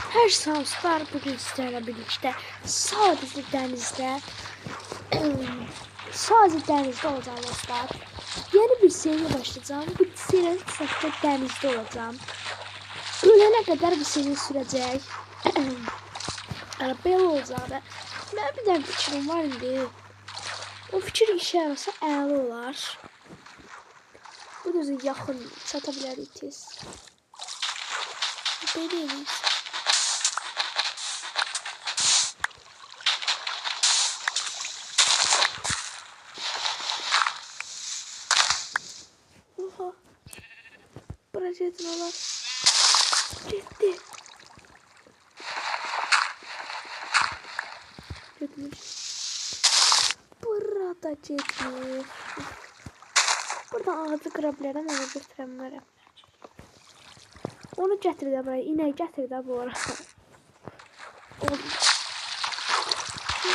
Her dostlar, bugün sizlerle birlikte sadece denizde olacağım dostlar. Yeni bir seri başlayacağım. Bu serinin sadece denizde olacağım. Ölene kadar bu seri sürecek. Böyle olacağını. Ben bir tane fikrim var idi. O fikir işe yarasa əla olar. Bu da yaxın çata bilərik tez. Beləyiz. Oha. Burası olar. Gitti. Gitmiş. Burada gitmiş. Burada ağacı qıra bilərəm, onu götürəmərəm. Onu gətir də buraya. İnək gətir də bu ara.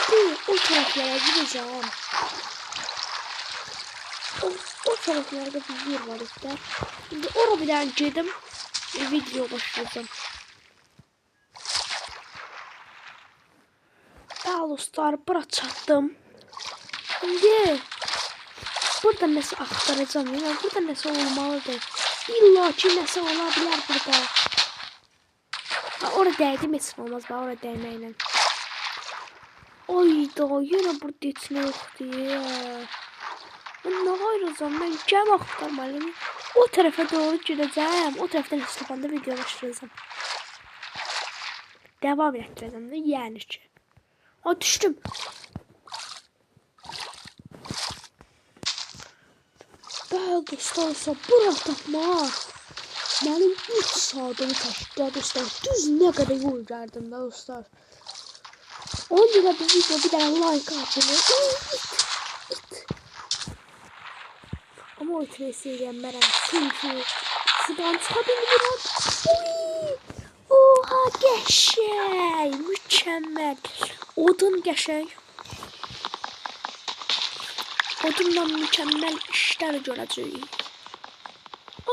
Şimdi o taraflara gideceğim. O taraflarda bir yer var işte. Şimdi oradan girdim. Video başlayacağım. Dostlar, bura çatdım. Şimdi burada nəsə axtaracağım. Yəni burada nəsə olmalıdır. İlla ki nəsə ola bilər burada. Orada dəydim, heç olmaz da orada dəyməklə. Ayda, yenə burada heç nə yoxdur. Nə ayrılacağım mən? Gəl axtarmalıyım. O tərəfə doğru gedəcəm. O tərəfdən istəfəndə video başlayacağım. Devam etdirəcəm də, yəni ki. Düşdüm. Bəli dostlar, bura tapmaq mənim 3 saatimi çəkdi dostlar. Düz nə qədər yol gəldim də dostlar. Onun görə bu video bir dənə like açılır. Ama o itiresi eləyənmərəm. Çünki sudan çıxa bilmirəm. Oha, qəşəng, mükəmməl. Odun qəşəng. Odunla mükəmməl işlər görəcəyik.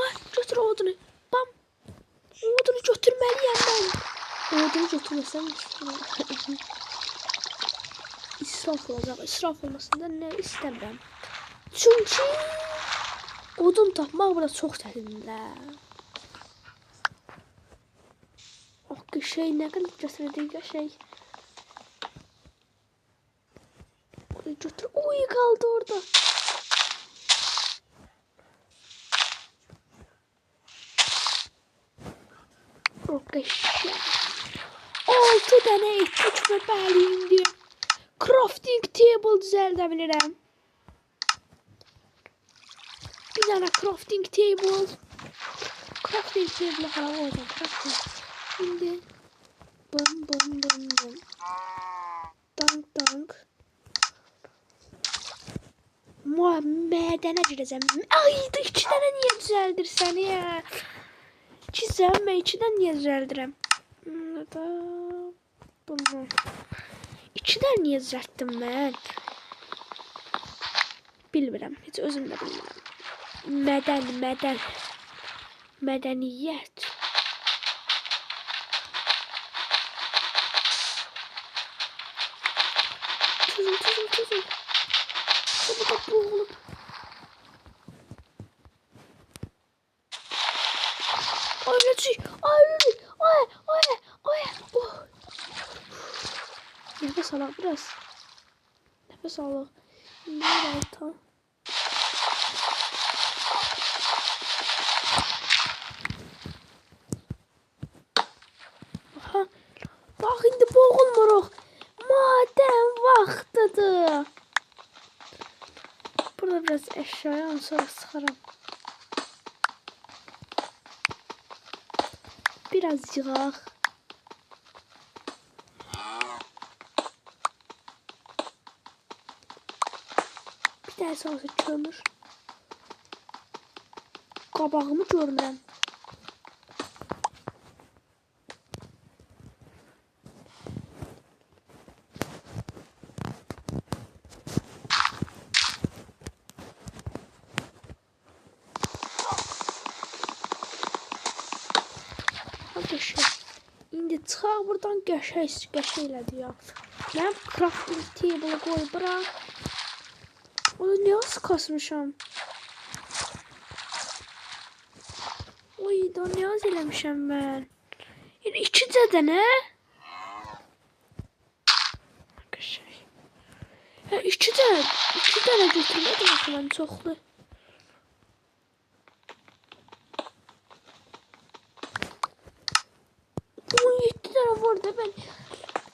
Ay, götür odunu. Bam. Odunu götürməliyəm mən. Odunu götürməsəm israf olacaq. İsraf olmasında nə istəmirəm. Çünki odun tapmaq burada çox çətindir. Qəşəng, nə qədər götürəcək qəşəng. Götür. Oy, kaldı orada. Qəşəng. 6 dənə etki köpəliyimdir. Crafting table düzəldə bilirəm. Bir dənə crafting table. Crafting table hala olacaq. Şimdi bum bum bum bum. Dank dank. Mədənə girəcəm. Ay, 2 dənə niyə düzəldirsən ya? 2 zəmmə 2-dən niyə düzəldirəm? Bunu 2-dən niyə düzəltdim mən? Bilmirəm, heç özüm də bilmirəm. Mədəniyyət. Tuzum. Burada boğulup. Ay. Nefes alak biraz. Nefes alak. Tam. Aha. Bak indi boğulmuruq. Maden vaxtıdır. Burada biraz eşyaya sonra sıxaram. Biraz yığaq. Bir tane sonrası kömür. Qabağımı görmürəm. Arkadaşlar İndi çıxaq buradan qəşənglədi ya. Mən crafting table qoy bura. Onu niyə az kasmışam? Oy, da niyə az eləmişəm mən? Yəni 2 cədənə? Qəşəng. Hə, 2 dənə götürmədim ki mən çoxlu. 17 tane vardı ben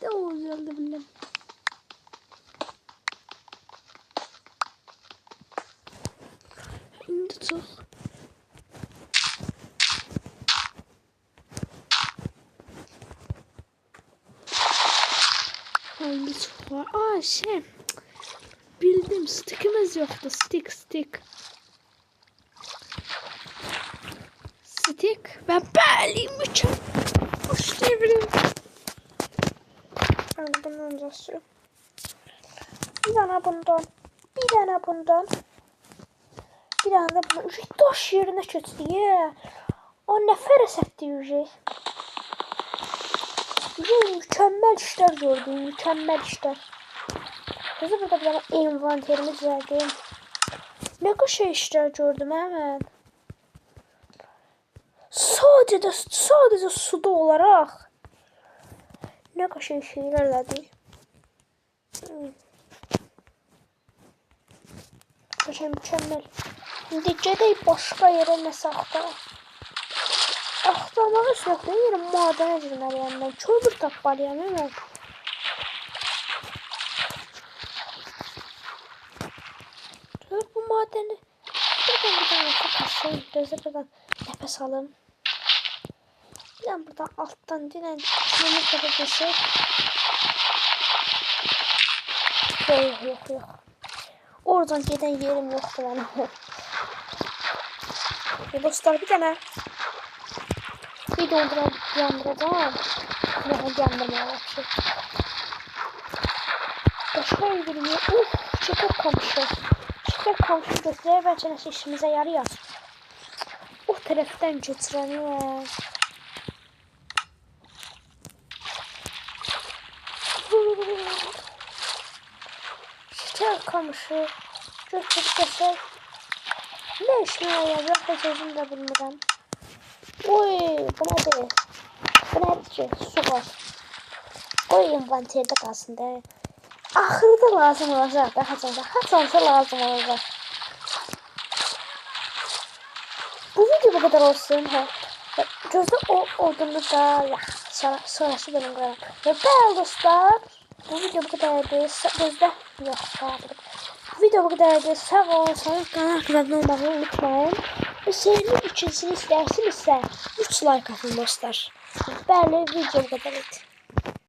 de o güzeldi bildim. İndi çok. İndi çok var. Aa şey. Bildim stickimiz yoktu. Stick. Stick ve belli mükemmel. Hoş devrim. Ben bundan da sürüyorum. Bir tane bundan. Bir tane bundan. Bir tane de bundan. Ücret daş yerine kötü ya. O nefes etti ücret. Mükemmel işler gördüm. Mükemmel işler. Kızı burada bir tane envanterimiz vardı. Ne kadar işler gördüm hemen. Sadece suda olarak ne kadar şeylerdi. Mükemmel. İndi gedək başqa yerə nəsə axtaraq. Axtarmağa heç yoxdur. Yerə madənə girməliyəm mən. Kömür tapmalıyam mən. Bu madəni buradan kasayım. Gözlə buradan nəfəs alım. Bir buradan alttan dinən kömür tapa geçir. Yok. Oradan gedən yerim yoxdur mənim. Dostlar bir tane video yandıracağım. Ne yandırmaya başlayayım. Başka bir video. Şeker kamışı. Şeker kamışı götürüyor. Bence nasıl işimize yarıyor. O taraftan götürüyor. Şeker kamışı götürüyor. Ne işine yarayacak hiç özüm de bilmirəm. Oy, bu nədir? Bu nədir ki? Su var. Qoy inventerde qalsın da. Axırda lazım olacaq da, haçansa lazım olacaq. Bu video bu kadar olsun. Gözdə o odunu da sonrası bölüm qoyarım. Ve bəli dostlar, bu video bu kadardı. Gözdə yox, qaldım. Video bu kadardı. Sağ olun. Kanal abone olmayı unutmayın. Ve serinin ikincisini istersinizse 3 like atın dostlar. Böyle video bu kadardı.